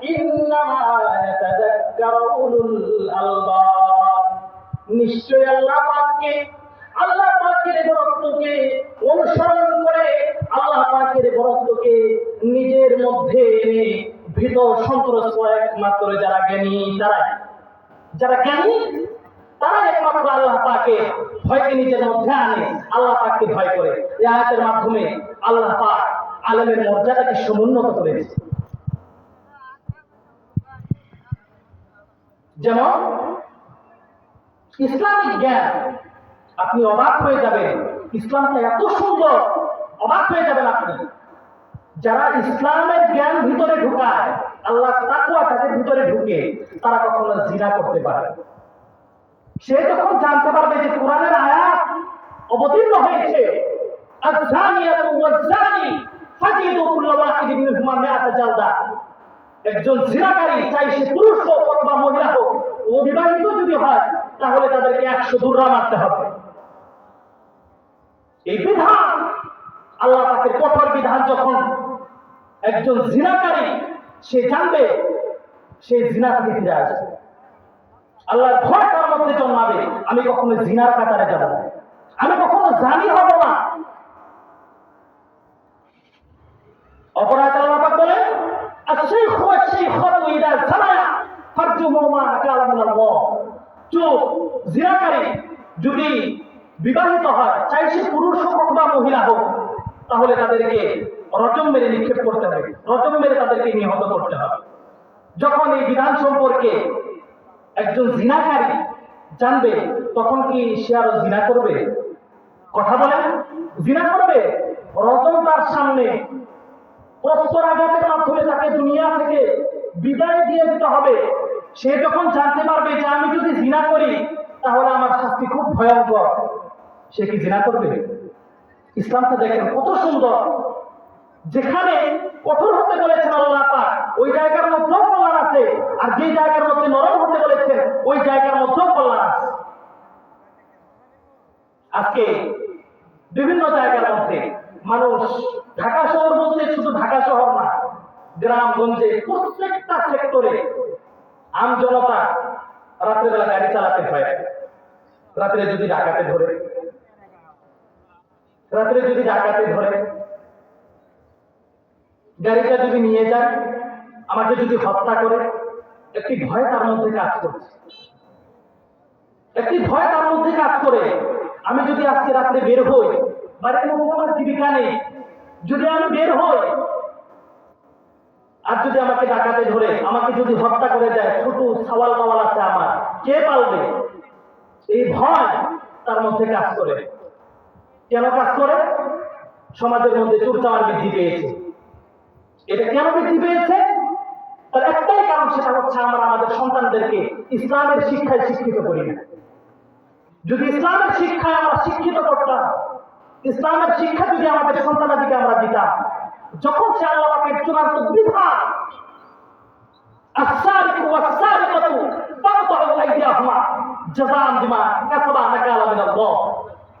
ইন্নামা ইয়াতাযাক্কারু উলুল আলবাব। নিশ্চয় আল্লাহ পাকের বরত্বকে অনুসরণ করে, আল্লাহ পাকের বরত্বকে নিজের মধ্যে এনে ভীত সন্ত্রস্ত একমাত্র যারা জ্ঞানী, যারা জ্ঞানী তারা একমাত্র আল্লাহ পাকে ভয়কে নিজের মধ্যে আনে, আল্লাহ পাককে ভয় করে। এই আয়াতের মাধ্যমে আল্লাহ পাক আলেমের মর্যাদাকে সমুন্নত করেছে। যেমন ইসলামিক জ্ঞান, আপনি অবাক হয়ে যাবেন, ইসলামটা এত সুন্দর, অবাক হয়ে যাবেন আপনি। যারা ইসলামের জ্ঞান ভিতরে ঢুকায়, আল্লাহ তাকওয়া তাদের ভিতরে ঢুকে, তারা কখনো জিনা করতে পারে। সে যখন জানতে পারবে যে কোরআনের আয়াত অবতীর্ণ হয়েছে, আয-যানিয়াতু ওয়াজ-যানি ফাজিলু কুল্লা ওয়াহিদিন মিনহুমা মিআতা জালদা, একজন জিনাকারী, চাই সে পুরুষ হোক অথবা মহিলা হোক, অবিবাহিত যদি হয়, তাহলে তাদেরকে 100 দুররা মারতে হবে। এই বিধান, আল্লাহ পাকের কঠোর বিধান, যখন একজন জিনাকারী সে জানবে, সে জিনা থেকে ফিরে আসবে, আল্লাহর ভয় তার মধ্যে জন্মাবে, আমি কখনো জিনার কাতারে যাব না, আমি কখনো জানি হব না। অপরাধ আল্লাহ পাক বলেন, আশ-শাইখু ওয়াশ-শাইখাতু ইযা যানায়া ফারজুহুমা নাকালা মিনাল্লাহ। চোর জিনাকারী যদি বিবাহিত হয়, চাই সে পুরুষ হোক অথবা মহিলা হোক, তাহলে তাদেরকে রজম মেরে নিক্ষেপ করতে হবে, রজম মেরে তাদেরকে নিহত করতে হবে। যখন এই বিধান সম্পর্কে একজন জিনাকারী জানবে, তখন কি সে আরো জিনা করবে? কথা বলেন, জিনা করবে? রজম তার সামনে, প্রস্তরাঘাতের মাধ্যমে তাকে দুনিয়া থেকে বিদায় দিয়ে দিতে হবে। সে যখন জানতে পারবে যে আমি যদি জিনা করি তাহলে আমার শাস্তি খুব ভয়ঙ্কর, সে কি জিনা করবে? ইসলামটা দেখেন কত সুন্দর, যেখানে কঠোর হতে বলেছেন আল্লাহ পাক, ওই জায়গার মধ্যেও কল্যাণ আছে, আর যে জায়গার মধ্যে নরম হতে বলেছেন ওই জায়গার মধ্যেও কল্যাণ আছে। আজকে বিভিন্ন জায়গার মধ্যে মানুষ, ঢাকা শহর বলতে শুধু ঢাকা শহর না, গ্রামগঞ্জে প্রত্যেকটা সেক্টরে আম জনতা রাত্রেবেলা গাড়ি চালাতে হয়। রাত্রে যদি ডাকাতে ধরে, গাড়িটা যদি নিয়ে যায়, আমাকে যদি হত্যা করে, একটি ভয় তার মধ্যে কাজ করছে, একটি ভয় তার মধ্যে কাজ করে। আমি যদি আজকে রাত্রে বের হই, বাড়ির মধ্যে আমার জীবিকা নেই, যদি আমি বের হই আর যদি আমাকে ডাকাতে ধরে, আমাকে যদি হত্যা করে যায়, ছোট সওয়াল পাওয়াল আছে আমার, কে পালবে? এই ভয় তার মধ্যে কাজ করে। কেন কাজ করে? সমাজের মধ্যে চুরচামার বৃদ্ধি পেয়েছে। এটা কেন বৃদ্ধি পেয়েছে? তার একটাই কারণ, সেটা হচ্ছে আমরা আমাদের সন্তানদেরকে ইসলামের শিক্ষায় শিক্ষিত করি না। যদি ইসলামের শিক্ষায় আমরা শিক্ষিত করতাম, ইসলামের শিক্ষা যদি আমাদের সন্তানাদিকে আমরা দিতাম, যখন সে আল্লাহ পাকের চূড়ান্ত বিধান, আস-সারিকু ওয়াস-সারিকাতু ফাকতাউ আইদিয়াহুমা জাযাআন বিমা কাসাবা নাকালা মিনাল্লাহ,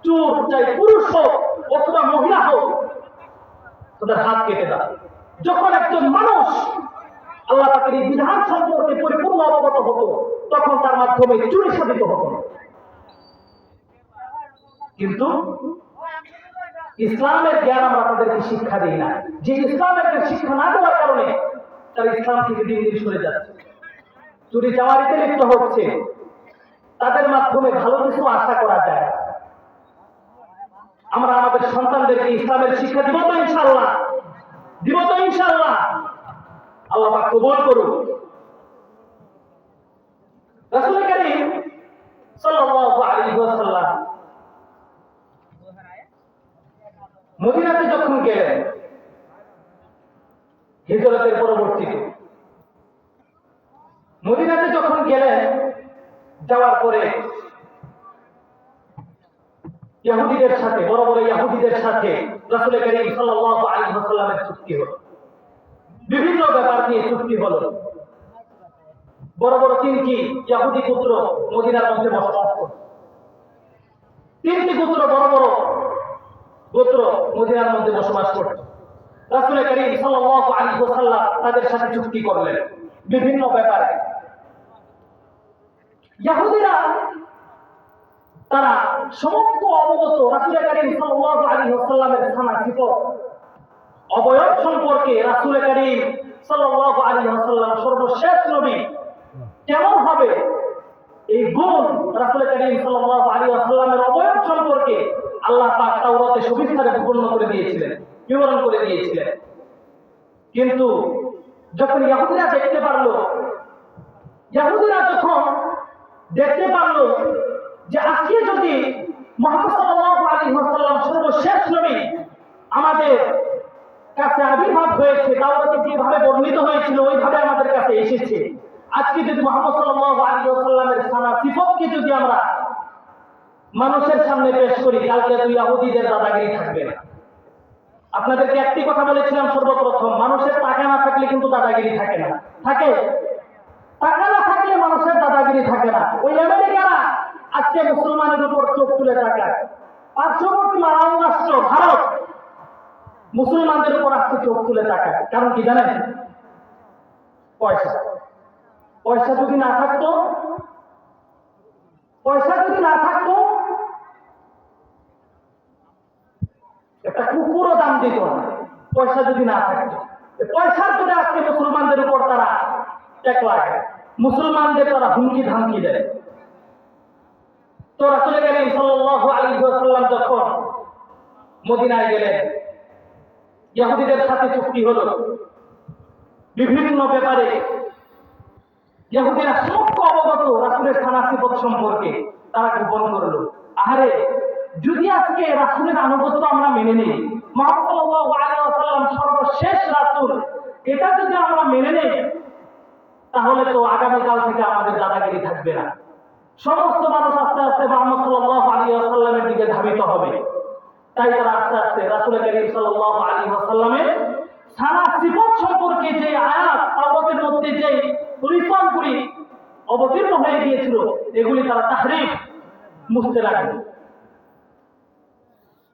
চোর চাই পুরুষ হোক অথবা মহিলা হোক, তাদের হাত কেটে দাও। যখন একজন মানুষ আল্লাহ পাকের এই বিধান সম্পর্কে পরিপূর্ণ অবগত হতো, তখন তার মাধ্যমে চুরি সাধিত হতো। কিন্তু ইসলামের জ্ঞান আমরা তাদেরকে শিক্ষা দিই না। যে ইসলামের শিক্ষা না দেওয়ার কারণে তারা ইসলাম থেকে দিন দিন সরে যাচ্ছে, চুরি চামারিতে লিপ্ত হচ্ছে। তাদের মাধ্যমে ভালো কিছু আশা করা যায়। আমরা আমাদের সন্তানদেরকে ইসলামের শিক্ষা দিব তো ইনশাআল্লাহ, দিব তো ইনশাআল্লাহ। আল্লাহ পাক কবুল করুন। রাসূল কারীম সাল্লাল্লাহু আলাইহি ওয়াসাল্লাম মদিনাতে যখন গেলেন, হিজরতের পরবর্তীতে মদিনাতে যখন গেলেন, যাওয়ার পরে ইহুদিদের সাথে, বড় বড় ইহুদিদের সাথে রাসূল কারীম সাল্লাল্লাহু আলাইহি ওয়াসাল্লামের চুক্তি হলো। বিভিন্ন ব্যাপার নিয়ে চুক্তি হলো। বড় বড় তিনটি ইহুদি পুত্র মদিনার মধ্যে বসবাস করত। তিনটি পুত্র, বড় বড় গোত্র মদিনার মধ্যে বসবাস করত। রাসূল কারীম সাল্লাল্লাহু আলাইহি ওয়াসাল্লাম তাদের সাথে চুক্তি করলেন। বিভিন্ন ব্যাপারে। ইহুদিরা তারা সমস্ত অবগত রাসূল কারীম সাল্লাল্লাহু আলাইহি ওয়াসাল্লামের সানা সিফত অবয়ব সম্পর্কে। রাসূল কারীম সাল্লাল্লাহু আলাইহি ওয়াসাল্লাম সর্বশেষ নবী, কেমন হবে এই গুণ রাসূল কারীম সাল্লাল্লাহু আলাইহি ওয়াসাল্লামের অবয়ব সম্পর্কে আল্লাহ পাক তাওরাতে সবিস্তারে বিবরণ করে দিয়েছিলেন। কিন্তু যখন ইহুদিরা দেখতে পারলো যে আজকে যদি মুহাম্মদ সাল্লাল্লাহু আলাইহি ওয়াসাল্লাম সর্বশেষ নবী আমাদের কাছে আবির্ভাব হয়েছে, তাওরাতে যেভাবে বর্ণিত হয়েছিল ওইভাবে আমাদের কাছে এসেছে, আজকে যদি মুহাম্মদ সাল্লাল্লাহু আলাইহি ওয়াসাল্লামের সানা সিফতকে যদি আমরা মানুষের সামনে পেশ করি, কালকে তো ইহুদিদের দাদাগিরি থাকবে না। আপনাদেরকে একটি কথা বলেছিলাম সর্বপ্রথম, মানুষের টাকা না থাকলে কিন্তু দাদাগিরি থাকে না। থাকে? টাকা না থাকলে মানুষের দাদাগিরি থাকে না। ওই আমেরিকারা আজকে মুসলমানের উপর চোখ তুলে তাকায়, পার্শ্ববর্তী মারান রাষ্ট্র ভারত মুসলমানদের উপর আজকে চোখ তুলে তাকায়। কারণ কি জানেন? পয়সা। পয়সা যদি না থাকতো একটা কুকুরও দাম দিত না। পয়সা যদি না থাকতো, পয়সার জন্য আজকে মুসলমানদের উপর তারা টেকলায়, মুসলমানদের তারা হুমকি ধামকি দেয়। তো রাসূল কারীম সাল্লাল্লাহু আলাইহি ওয়াসাল্লাম যখন মদিনায় গেলেন, ইহুদিদের সাথে চুক্তি হলো বিভিন্ন ব্যাপারে। ইহুদিরা সমস্ত অবগত রাসূলের সানা সিফত সম্পর্কে, তারা গোপন করলো। আহারে, যদি আজকে রাসূলের আনুগত্য আমরা মেনে নিই, মুহাম্মদ সাল্লাল্লাহু আলাইহি ওয়াসাল্লাম সর্বশেষ রাসূল, এটা যদি আমরা মেনে নিই, তাহলে তো আগামীকাল থেকে আমাদের দাদাগিরি থাকবে না। সমস্ত মানুষ আস্তে আস্তে মুহাম্মদ সাল্লাল্লাহু আলাইহি ওয়াসাল্লামের দিকে ধাবিত হবে। তাই তারা আস্তে আস্তে রাসূল কারীম সাল্লাল্লাহু আলাইহি ওয়াসাল্লামের সানা সিফত সম্পর্কে যে আয়াত তাওরাতের মধ্যে যে পরিপূর্ণভাবে অবতীর্ণ হয়ে গিয়েছিল, এগুলি তারা তাহরিফ, মুছতে লাগলো।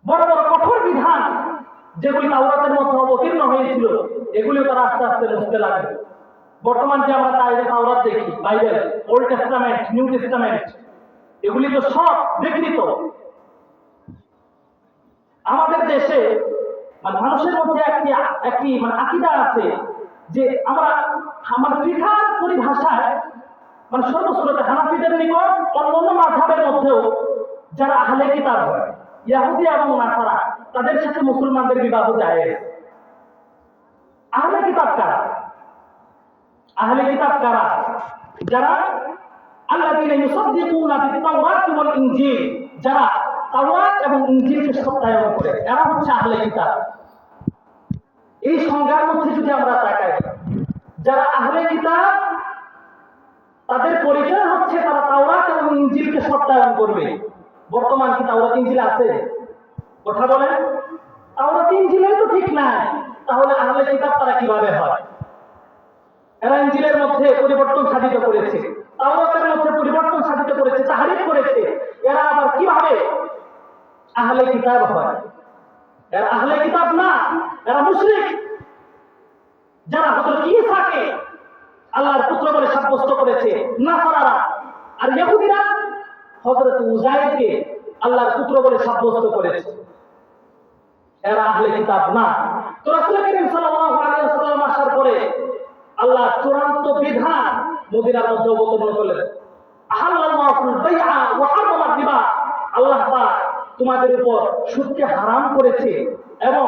বড় বড় কঠোর বিধান যেগুলি তাওরাতের মধ্যে অবতীর্ণ হয়েছিল, এগুলিও তারা আস্তে আস্তে মুছতে লাগলো। বর্তমান যে আমরা তাওরাত দেখি, Bible, old testament, new testament, এগুলি তো সব বিকৃত। আমাদের দেশে মানুষের মধ্যে একটি আকীদা আছে যে আমার ফিকহার পরিভাষায় সর্বশ্রোতা হানাফিদের নিকট অন্যান্য মাযহাবের মধ্যেও যারা আহলে কিতাব হয়, ইহুদি এবং নাসারা, তাদের সাথে মুসলমানদের বিবাহ জায়েজ। আহলে কিতাব কারা? যারা আল্লাযীনা ইউসাদ্দিকুনা বিত-তাওরাত ওয়াল ইনজিল, যারা তাওরাত এবং ইনজিলকে সত্যায়ন করে, এরা হচ্ছে আহলে কিতাব। এই সংজ্ঞার মধ্যে যদি আমরা তাকাই, যারা আহলে কিতাব তাদের পরিচয় হচ্ছে তারা তাওরাত এবং ইনজিলকে সত্যায়ন করবে। বর্তমান কি তাওরাত ইনজিল আছে? কথা বলেন। তাওরাত ইনজিলই তো ঠিক নাই, তাহলে আহলে কিতাব তারা কিভাবে হয়? এরা ইনজিলের মধ্যে পরিবর্তন সাধিত করেছে, তাওরাতের মধ্যে পরিবর্তন সাধিত করেছে, তাহরিফ করেছে। এরা আবার কিভাবে আহলে কিতাব হয়? এরা আহলে কিতাব না, এরা মুশরিক। যারা হযরত ঈসাকে আল্লাহর পুত্র বলে সাব্যস্ত করেছে, নাসারারা। আর ইহুদিরা হযরত উযাইরকে আল্লাহর পুত্র বলে সাব্যস্ত করেছে। এরা আহলে কিতাব না। তো রাসূল কারীম সাল্লাল্লাহু আলাইহি ওয়াসাল্লাম আসার পরে আল্লাহ চূড়ান্ত বিধান মদিনার মধ্যে অবতীর্ণ করলেন। আহাল্লাল্লাহুল বাইআ ওয়া হারামার রিবা, আল্লাহ পাক তোমাদের উপর সুদকে হারাম করেছে এবং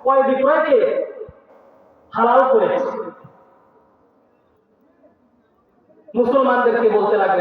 ক্রয় বিক্রয়কে হালাল করেছে। মুসলমানদেরকে বলতে লাগলেন,